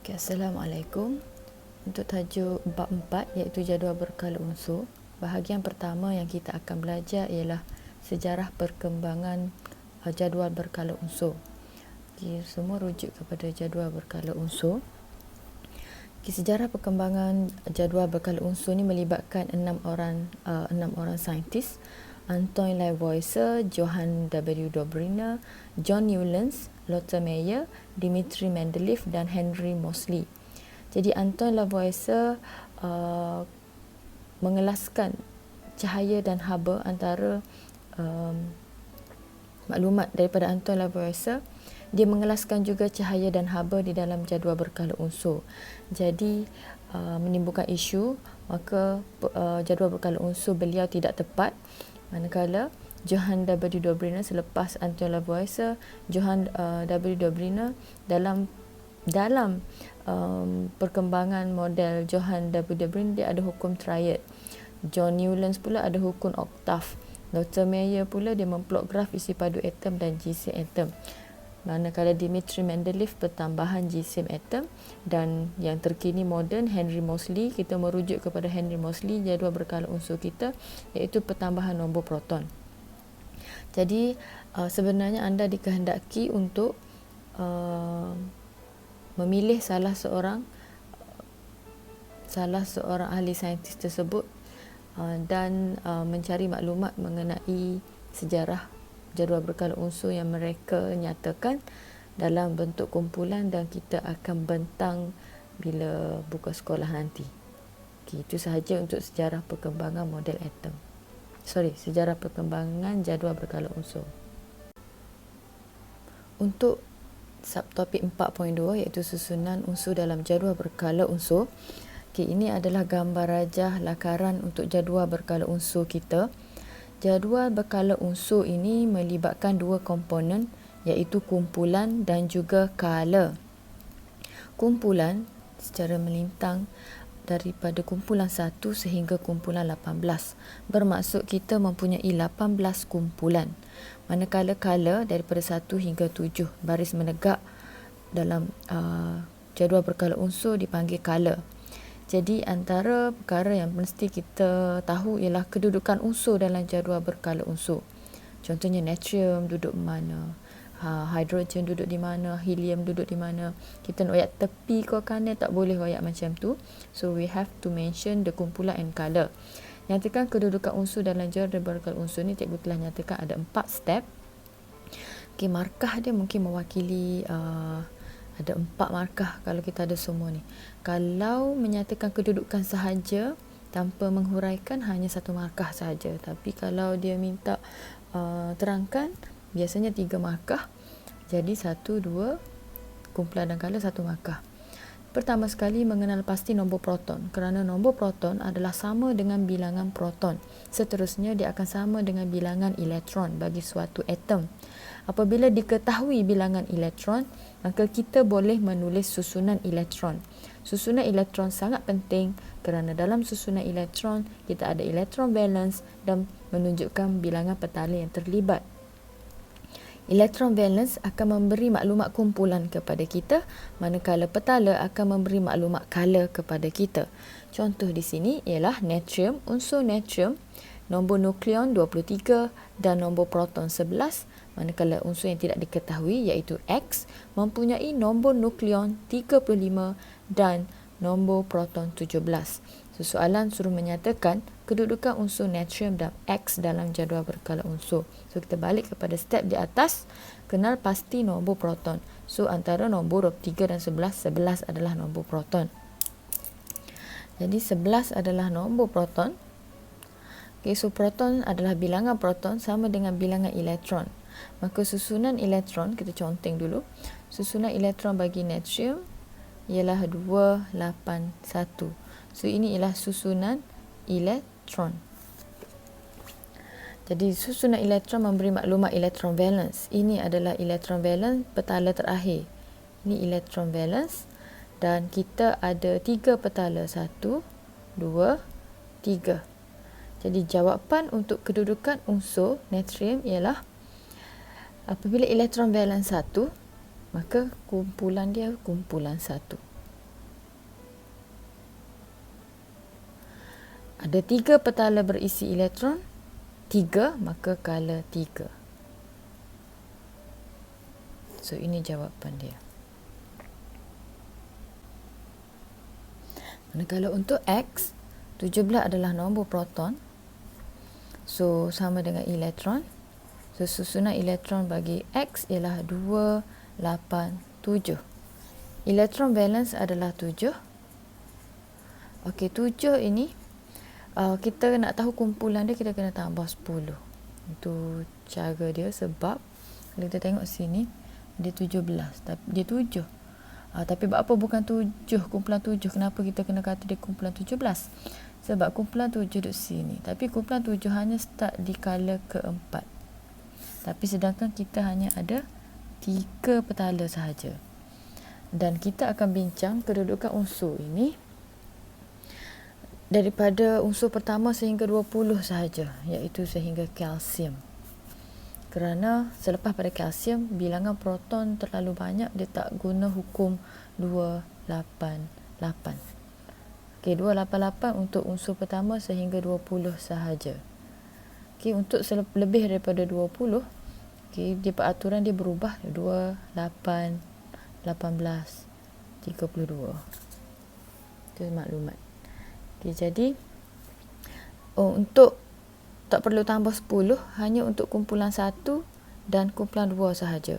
Okay, Assalamualaikum. Untuk tajuk bab 4 iaitu jadual berkala unsur, bahagian pertama yang kita akan belajar ialah sejarah perkembangan jadual berkala unsur. Okay, semua rujuk kepada jadual berkala unsur. Okay, sejarah perkembangan jadual berkala unsur ni melibatkan enam orang saintis: Anton Lavoisier, Johann W. Dobriner, John Newlands, Lothar Meyer, Dmitri Mendeleev dan Henry Moseley. Jadi Anton Lavoisier mengelaskan cahaya dan haba antara maklumat daripada Anton Lavoisier. Dia mengelaskan juga cahaya dan haba di dalam jadual berkala unsur. Jadi menimbulkan isu, maka jadual berkala unsur beliau tidak tepat, manakala Johann W. Dobriner selepas Anton Lavoisier, Johann W. Dobriner dalam perkembangan model Johann W. Dobriner dia ada hukum triad. John Newlands pula ada hukum oktav. Lothar Meyer pula dia memplot graf isi padu atom dan GCM atom. Manakala Dmitri Mendeleev pertambahan GCM atom, dan yang terkini moden Henry Moseley, kita merujuk kepada Henry Moseley jadual berkala unsur kita, iaitu pertambahan nombor proton. Jadi sebenarnya anda dikehendaki untuk memilih salah seorang ahli saintis tersebut dan mencari maklumat mengenai sejarah jadual berkala unsur yang mereka nyatakan dalam bentuk kumpulan, dan kita akan bentang bila buka sekolah nanti. Okay, itu sahaja untuk sejarah perkembangan model atom. Sejarah perkembangan jadual berkala unsur. Untuk subtopik 4.2 iaitu susunan unsur dalam jadual berkala unsur. Okay, ini adalah gambar rajah lakaran untuk jadual berkala unsur kita. Jadual berkala unsur ini melibatkan dua komponen, iaitu kumpulan dan juga kala. Kumpulan secara melintang daripada kumpulan 1 sehingga kumpulan 18. Bermaksud kita mempunyai 18 kumpulan. Manakala kala daripada 1 hingga 7, baris menegak dalam jadual berkala unsur dipanggil kala. Jadi antara perkara yang mesti kita tahu ialah kedudukan unsur dalam jadual berkala unsur. Contohnya natrium duduk mana, hidrogen duduk di mana, helium duduk di mana. Kita nak royak tepi ke kanan tak boleh royak macam tu. So we have to mention the kumpulan and kala. Nyatakan kedudukan unsur dalam jadual berkala unsur ni, cikgu telah nyatakan ada 4 step. Okay, markah dia mungkin mewakili ada 4 markah kalau kita ada semua ni. Kalau menyatakan kedudukan sahaja tanpa menghuraikan, hanya 1 markah sahaja. Tapi kalau dia minta terangkan, biasanya 3 markah. Jadi 1, 2 kumpulan dan kala, 1 markah. Pertama sekali, mengenal pasti nombor proton, kerana nombor proton adalah sama dengan bilangan proton. Seterusnya dia akan sama dengan bilangan elektron bagi suatu atom. Apabila diketahui bilangan elektron, maka kita boleh menulis susunan elektron. Susunan elektron sangat penting kerana dalam susunan elektron kita ada elektron valence dan menunjukkan bilangan petala yang terlibat. Elektron valence akan memberi maklumat kumpulan kepada kita, manakala petala akan memberi maklumat kala kepada kita. Contoh di sini ialah natrium. Unsur natrium nombor nukleon 23 dan nombor proton 11, manakala unsur yang tidak diketahui iaitu X mempunyai nombor nukleon 35 dan nombor proton 17. So, soalan suruh menyatakan kedudukan unsur natrium dan X dalam jadual berkala unsur. So kita balik kepada step di atas, kenal pasti nombor proton. So antara nombor 23 dan 11 adalah nombor proton. Jadi 11 adalah nombor proton. Okay, so proton adalah bilangan proton sama dengan bilangan elektron. Maka susunan elektron, kita conteng dulu. Susunan elektron bagi natrium ialah 281. So ini ialah susunan elektron. Jadi susunan elektron memberi maklumat elektron valence. Ini adalah elektron valence petala terakhir. Ini elektron valence, dan kita ada 3 petala, 1, 2, 3. Jadi jawapan untuk kedudukan unsur natrium ialah apabila elektron valence 1, maka kumpulan dia kumpulan 1. Ada 3 petala berisi elektron, 3, maka color 3. So, ini jawapan dia. Kalau untuk X, 17 adalah nombor proton. So, sama dengan elektron. So, susunan elektron bagi X ialah 2, 8, 7. Elektron valence adalah 7. Okey, 7 ini kita nak tahu kumpulan dia, kita kena tambah 10. Itu cara dia, sebab kalau kita tengok sini dia 17, tapi dia 7. Tapi apa bukan 7, kumpulan 7? Kenapa kita kena kata dia kumpulan 17? Sebab kumpulan 7 duduk sini, tapi kumpulan 7 hanya start di kala keempat. Tapi sedangkan kita hanya ada 3 petala sahaja. Dan kita akan bincang kedudukan unsur ini daripada unsur pertama sehingga 20 sahaja, iaitu sehingga kalsium. Kerana selepas pada kalsium, bilangan proton terlalu banyak, dia tak guna hukum 288. Okey, 288 untuk unsur pertama sehingga 20 sahaja. Okey, untuk lebih daripada 20, okey, dia peraturan dia berubah 28, 18, 32. Itu maklumat. Okay, jadi untuk tak perlu tambah 10, hanya untuk kumpulan 1 dan kumpulan 2 sahaja.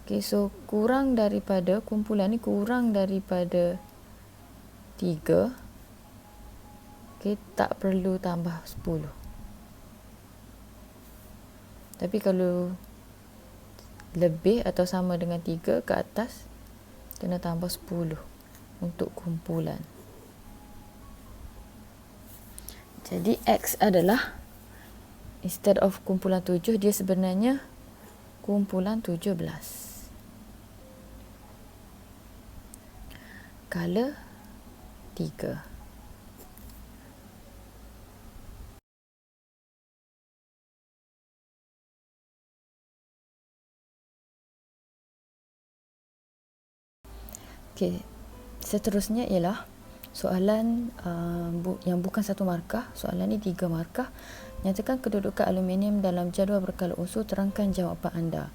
Okay, so kurang daripada kumpulan ni, kurang daripada 3, okay, tak perlu tambah 10. Tapi kalau lebih atau sama dengan 3 ke atas, kena tambah 10 untuk kumpulan. Jadi X adalah, instead of kumpulan 7, dia sebenarnya kumpulan 17. Color 3. Okey, seterusnya ialah soalan yang bukan 1 markah. Soalan ni 3 markah. Nyatakan kedudukan aluminium dalam jadual berkala unsur, terangkan jawapan anda.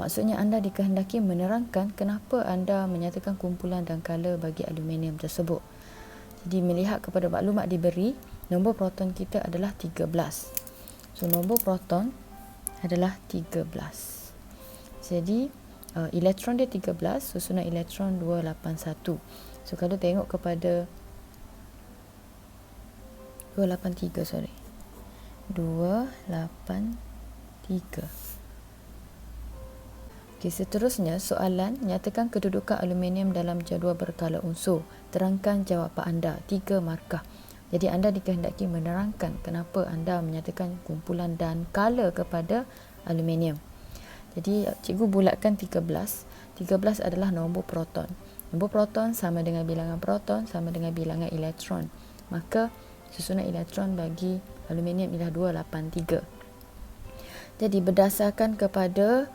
Maksudnya anda dikehendaki menerangkan kenapa anda menyatakan kumpulan dan kala bagi aluminium tersebut. Jadi melihat kepada maklumat diberi, nombor proton kita adalah 13. So nombor proton adalah 13. Jadi elektron dia 13, susunan elektron 281. So kalau tengok kepada 283, sorry. 283. Okey, seterusnya soalan, nyatakan kedudukan aluminium dalam jadual berkala unsur. Terangkan jawapan anda. 3 markah. Jadi anda dikehendaki menerangkan kenapa anda menyatakan kumpulan dan kala kepada aluminium. Jadi cikgu bulatkan 13. 13 adalah nombor proton. Nombor proton sama dengan bilangan proton sama dengan bilangan elektron. Maka susunan elektron bagi aluminium ialah 283. Jadi berdasarkan kepada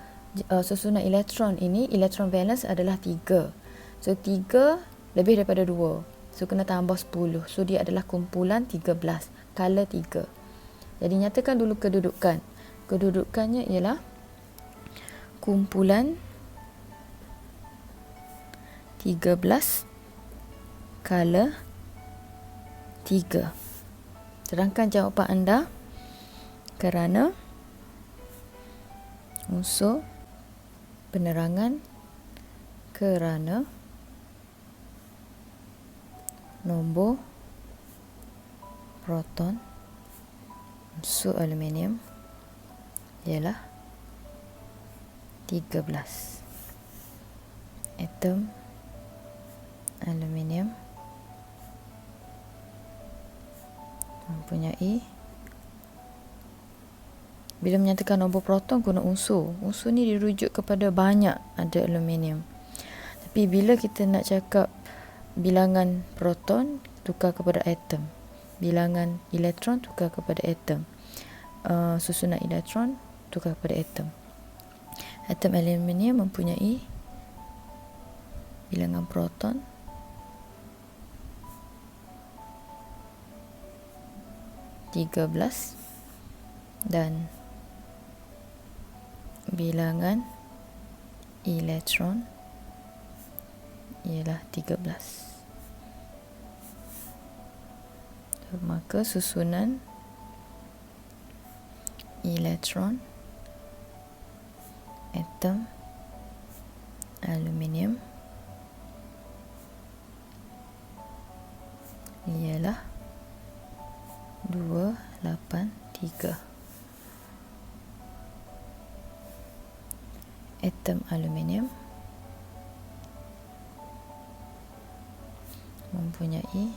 susunan elektron ini, elektron valence adalah 3. So 3 lebih daripada 2. So kena tambah 10. So dia adalah kumpulan 13 kala 3. Jadi nyatakan dulu kedudukan. Kedudukannya ialah kumpulan 13 kala 3. Terangkan jawapan anda kerana unsur, penerangan, kerana nombor proton unsur aluminium ialah 13. Atom aluminium mempunyai, bila menyatakan nombor proton guna unsur. Unsur ni dirujuk kepada banyak ada aluminium. Tapi bila kita nak cakap bilangan proton, tukar kepada atom. Bilangan elektron tukar kepada atom. Susunan elektron tukar kepada atom. Atom aluminium mempunyai bilangan proton 13 dan bilangan elektron ialah 13. Maka susunan elektron atom aluminium ialah 283. Atom aluminium mempunyai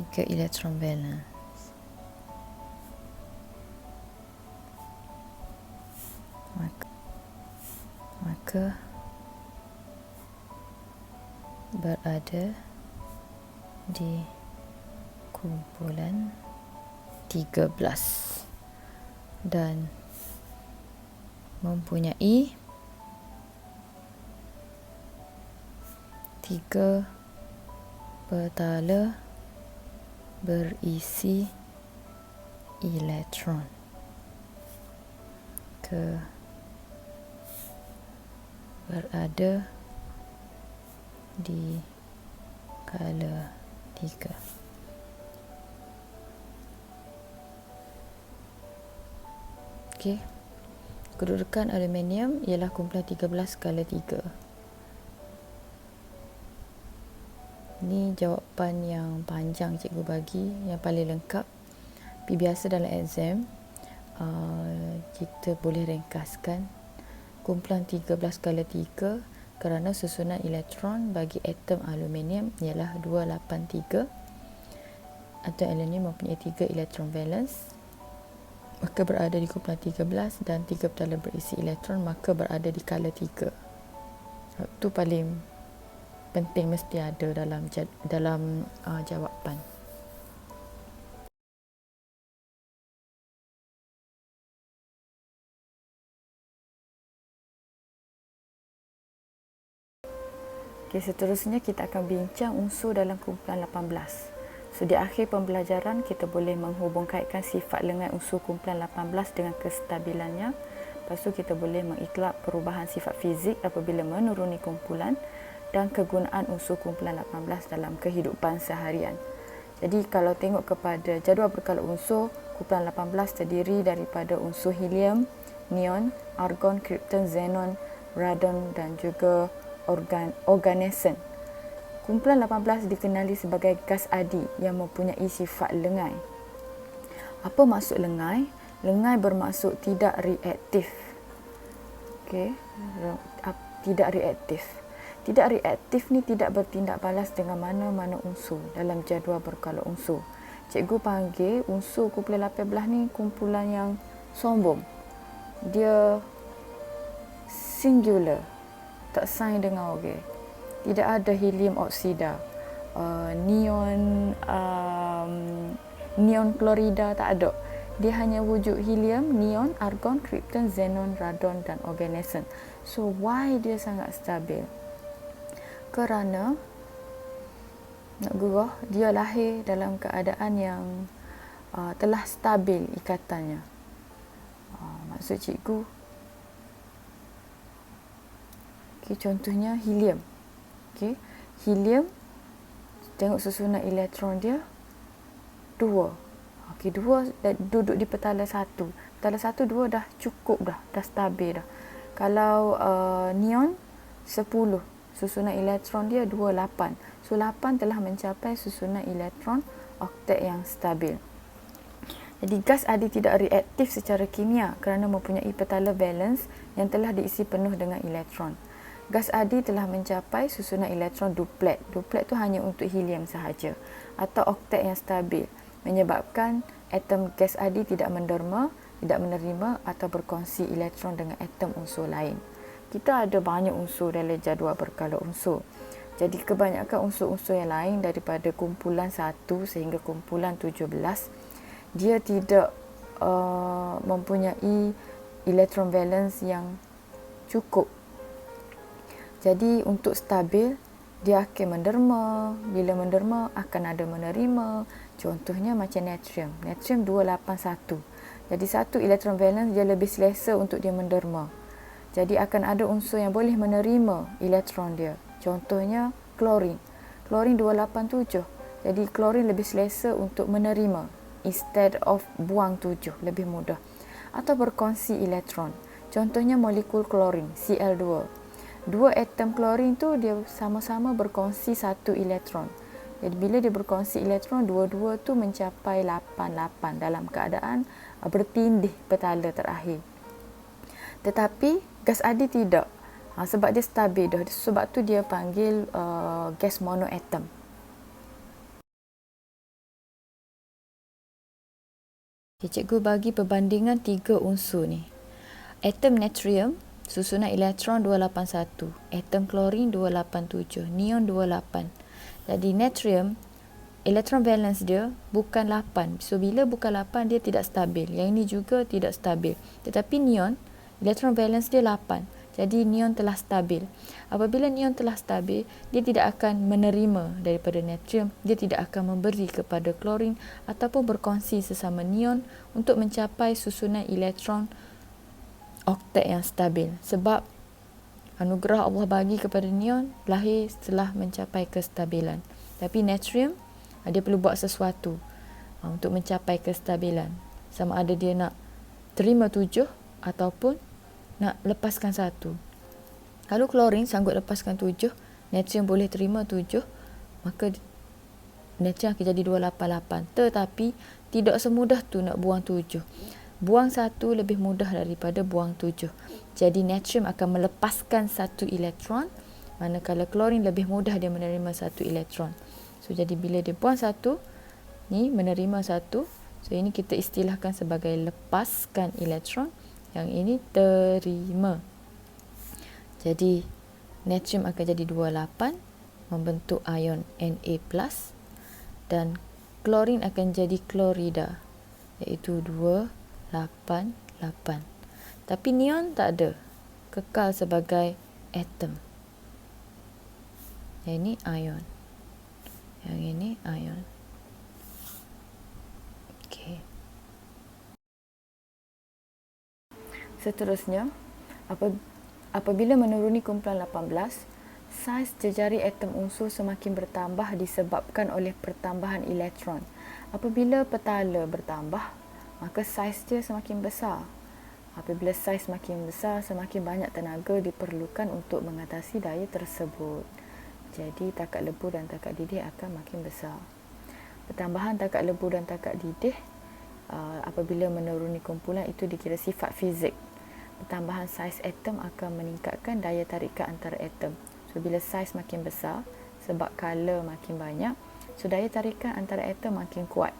3 elektron valence. Maka berada di kumpulan 13 dan mempunyai 3 petala berisi elektron. Berada di kala 3. Okey. Kedudukan aluminium ialah kumpulan 13 skala 3. Ini jawapan yang panjang cikgu bagi, yang paling lengkap. Tapi biasa dalam exam, kita boleh ringkaskan kumpulan 13 skala 3 kerana susunan elektron bagi atom aluminium ialah 283. Atom aluminium mempunyai 3 elektron valence, maka berada di kumpulan 13, dan 3 petala berisi elektron, maka berada di kala 3. Itu paling penting, mesti ada dalam jawapan. Okay, seterusnya kita akan bincang unsur dalam kumpulan 18. So, di akhir pembelajaran kita boleh menghubung-kaitkan sifat lengan unsur kumpulan 18 dengan kestabilannya. Lepas tu kita boleh mengiklab perubahan sifat fizik apabila menuruni kumpulan dan kegunaan unsur kumpulan 18 dalam kehidupan seharian. Jadi kalau tengok kepada jadual berkala unsur, kumpulan 18 terdiri daripada unsur helium, neon, argon, krypton, xenon, radon dan juga organesen. Kumpulan 18 dikenali sebagai gas adi yang mempunyai sifat lengai. Apa maksud lengai? Lengai bermaksud tidak reaktif. Okey, tidak reaktif. Tidak reaktif ni tidak bertindak balas dengan mana-mana unsur dalam jadual berkala unsur. Cikgu panggil unsur kumpulan 18 ni kumpulan yang sombong. Dia singular, tak saing dengan orang. Tidak ada helium oksida, neon klorida, tak ada. Dia hanya wujud helium, neon, argon, krypton, xenon, radon dan organesen. So why dia sangat stabil? Kerana nak gurau, dia lahir dalam keadaan yang telah stabil ikatannya. Maksud cikgu, contohnya helium. Helium, tengok susunan elektron dia 2. 2 duduk di petala 1. Petala 1, 2 dah cukup dah stabil dah. Kalau neon 10, susunan elektron dia 28. So 8 telah mencapai susunan elektron oktet yang stabil. Jadi gas adi tidak reaktif secara kimia kerana mempunyai petala valence yang telah diisi penuh dengan elektron. Gas adi telah mencapai susunan elektron duplet. Duplet tu hanya untuk helium sahaja atau oktet yang stabil, menyebabkan atom gas adi tidak menderma, tidak menerima atau berkongsi elektron dengan atom unsur lain. Kita ada banyak unsur dalam jadual berkala unsur. Jadi kebanyakan unsur-unsur yang lain daripada kumpulan 1 sehingga kumpulan 17, dia tidak mempunyai elektron valence yang cukup. Jadi untuk stabil, dia akan menderma. Bila menderma akan ada menerima. Contohnya macam natrium. Natrium 281. Jadi satu elektron valence dia lebih selesa untuk dia menderma. Jadi akan ada unsur yang boleh menerima elektron dia. Contohnya klorin. Klorin 287. Jadi klorin lebih selesa untuk menerima instead of buang 7, lebih mudah. Atau berkongsi elektron. Contohnya molekul klorin, Cl2. Dua atom klorin tu dia sama-sama berkongsi satu elektron. Jadi bila dia berkongsi elektron, dua-dua tu mencapai 88 dalam keadaan bertindih petala terakhir. Tetapi gas adi tidak. Sebab dia stabil dah. Sebab tu dia panggil gas monoatom. Cikgu bagi perbandingan 3 unsur ni. Atom natrium, susunan elektron 281. Atom klorin 287. Neon 28. Jadi natrium, elektron valence dia bukan 8. So bila bukan 8 dia tidak stabil. Yang ini juga tidak stabil. Tetapi neon, elektron valence dia 8. Jadi neon telah stabil. Apabila neon telah stabil, dia tidak akan menerima daripada natrium, dia tidak akan memberi kepada klorin ataupun berkongsi sesama neon untuk mencapai susunan elektron oktet yang stabil. Sebab anugerah Allah bagi kepada neon lahir setelah mencapai kestabilan. Tapi natrium, dia perlu buat sesuatu untuk mencapai kestabilan. Sama ada dia nak terima 7 ataupun nak lepaskan 1. Kalau klorin sanggup lepaskan 7, natrium boleh terima 7, maka natrium akan jadi 288. Tetapi tidak semudah tu nak buang 7. Buang 1 lebih mudah daripada buang 7. Jadi natrium akan melepaskan 1 elektron, manakala klorin lebih mudah dia menerima 1 elektron. So jadi bila dia buang 1, ni menerima 1. So ini kita istilahkan sebagai lepaskan elektron. Yang ini terima. Jadi natrium akan jadi 28 membentuk ion Na+, dan klorin akan jadi klorida iaitu 288. Tapi neon tak ada, kekal sebagai atom. Yang ini ion. Yang ini ion. Okey. Seterusnya, apabila menuruni kumpulan 18, saiz jejari atom unsur semakin bertambah disebabkan oleh pertambahan elektron. Apabila petala bertambah, maka saiz dia semakin besar. Apabila saiz semakin besar, semakin banyak tenaga diperlukan untuk mengatasi daya tersebut. Jadi takat lebu dan takat didih akan makin besar. Pertambahan takat lebu dan takat didih apabila menuruni kumpulan itu dikira sifat fizik. Pertambahan saiz atom akan meningkatkan daya tarikan antara atom. So bila saiz makin besar, sebab color makin banyak, so daya tarikan antara atom makin kuat.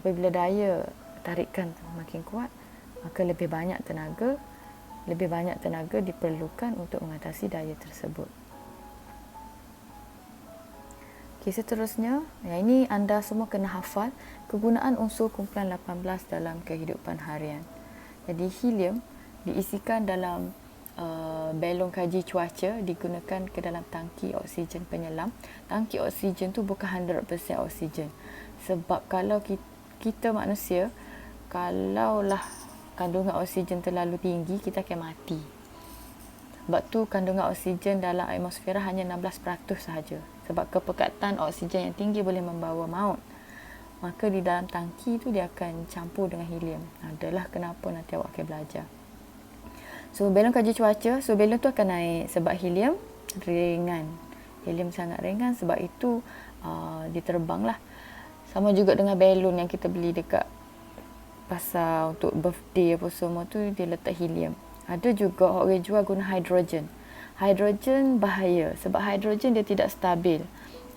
Apabila daya tarikan makin kuat, maka lebih banyak tenaga diperlukan untuk mengatasi daya tersebut. Okey, seterusnya, yang ini anda semua kena hafal kegunaan unsur kumpulan 18 dalam kehidupan harian. Jadi helium diisikan dalam belon kaji cuaca, digunakan ke dalam tangki oksigen penyelam. Tangki oksigen tu bukan 100% oksigen. Sebab kalau kita manusia, kalaulah kandungan oksigen terlalu tinggi, kita akan mati. Sebab tu kandungan oksigen dalam atmosfera hanya 16% sahaja. Sebab kepekatan oksigen yang tinggi boleh membawa maut. Maka di dalam tangki tu dia akan campur dengan helium. Adalah kenapa nanti awak akan belajar. So belon kaji cuaca, so belon tu akan naik sebab helium ringan. Helium sangat ringan, sebab itu dia terbang lah. Sama juga dengan belon yang kita beli dekat pasar untuk birthday apa semua tu, dia letak helium. Ada juga orang jual guna hidrogen. Hidrogen bahaya sebab hidrogen dia tidak stabil.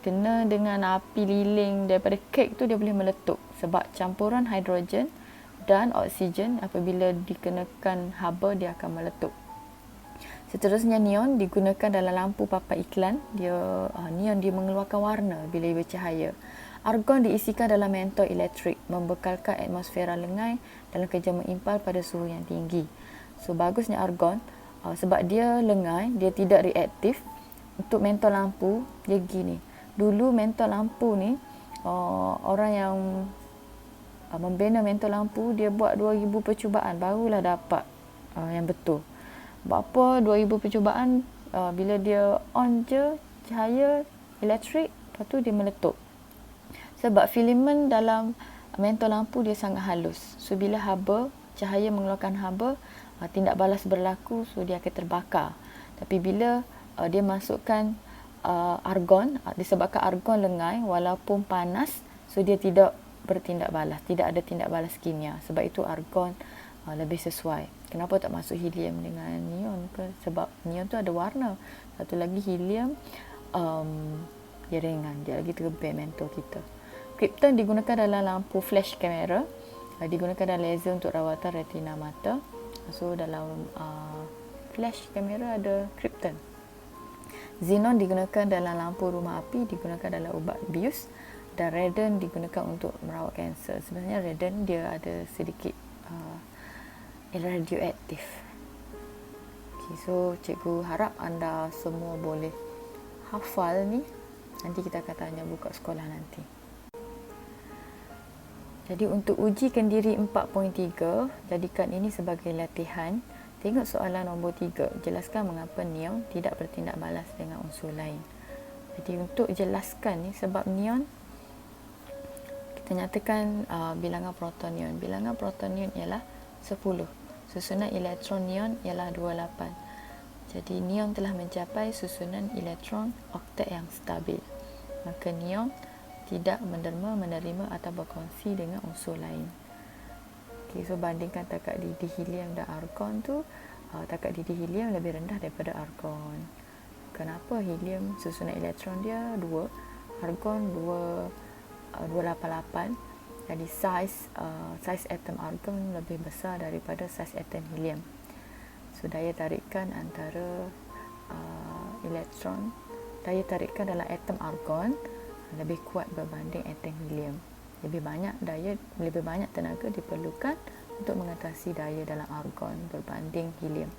Kena dengan api lilin daripada kek tu dia boleh meletup. Sebab campuran hidrogen dan oksigen apabila dikenakan haba dia akan meletup. Seterusnya neon digunakan dalam lampu papan iklan. Neon dia mengeluarkan warna bila dia bercahaya. Argon diisikan dalam mentol elektrik, membekalkan atmosfera lengai dalam kerja mengimpal pada suhu yang tinggi. So bagusnya argon sebab dia lengai, dia tidak reaktif, untuk mentol lampu dia gini. Dulu mentol lampu ni orang yang membina mentol lampu dia buat 2000 percubaan barulah dapat yang betul. Berapa 2000 percubaan, bila dia on je cahaya elektrik, lepas tu dia meletup. Sebab filament dalam mentol lampu dia sangat halus. So bila haba, cahaya mengeluarkan haba, tindak balas berlaku, so dia akan terbakar. Tapi bila dia masukkan argon, disebabkan argon lengai walaupun panas, so dia tidak bertindak balas, tidak ada tindak balas kimia. Sebab itu argon lebih sesuai. Kenapa tak masuk helium dengan neon? Sebab neon tu ada warna. Satu lagi helium, dia ringan, dia lagi terbang mentol kita. Krypton digunakan dalam lampu flash kamera, digunakan dalam laser untuk rawatan retina mata. So dalam flash kamera ada krypton. Xenon digunakan dalam lampu rumah api, digunakan dalam ubat bius, dan radon digunakan untuk merawat kanser. Sebenarnya radon dia ada sedikit radioaktif. Okay, so cikgu harap anda semua boleh hafal ni. Nanti kita akan tanya buka sekolah nanti. Jadi untuk ujikan diri 4.3, jadikan ini sebagai latihan. Tengok soalan nombor 3. Jelaskan mengapa neon tidak bertindak balas dengan unsur lain. Jadi untuk jelaskan ni, sebab neon, kita nyatakan bilangan proton neon. Bilangan proton neon ialah 10. Susunan elektron neon ialah 28. Jadi neon telah mencapai susunan elektron oktet yang stabil. Maka neon tidak menderma, menerima atau berkongsi dengan unsur lain. Okay, so bandingkan takat didih helium dan argon tu, takat didih helium lebih rendah daripada argon. Kenapa? Helium susunan elektron dia 2, argon 288. Jadi saiz atom argon lebih besar daripada saiz atom helium. So daya tarikan antara elektron, daya tarikan dalam atom argon lebih kuat berbanding atom helium. Lebih banyak tenaga diperlukan untuk mengatasi daya dalam argon berbanding helium.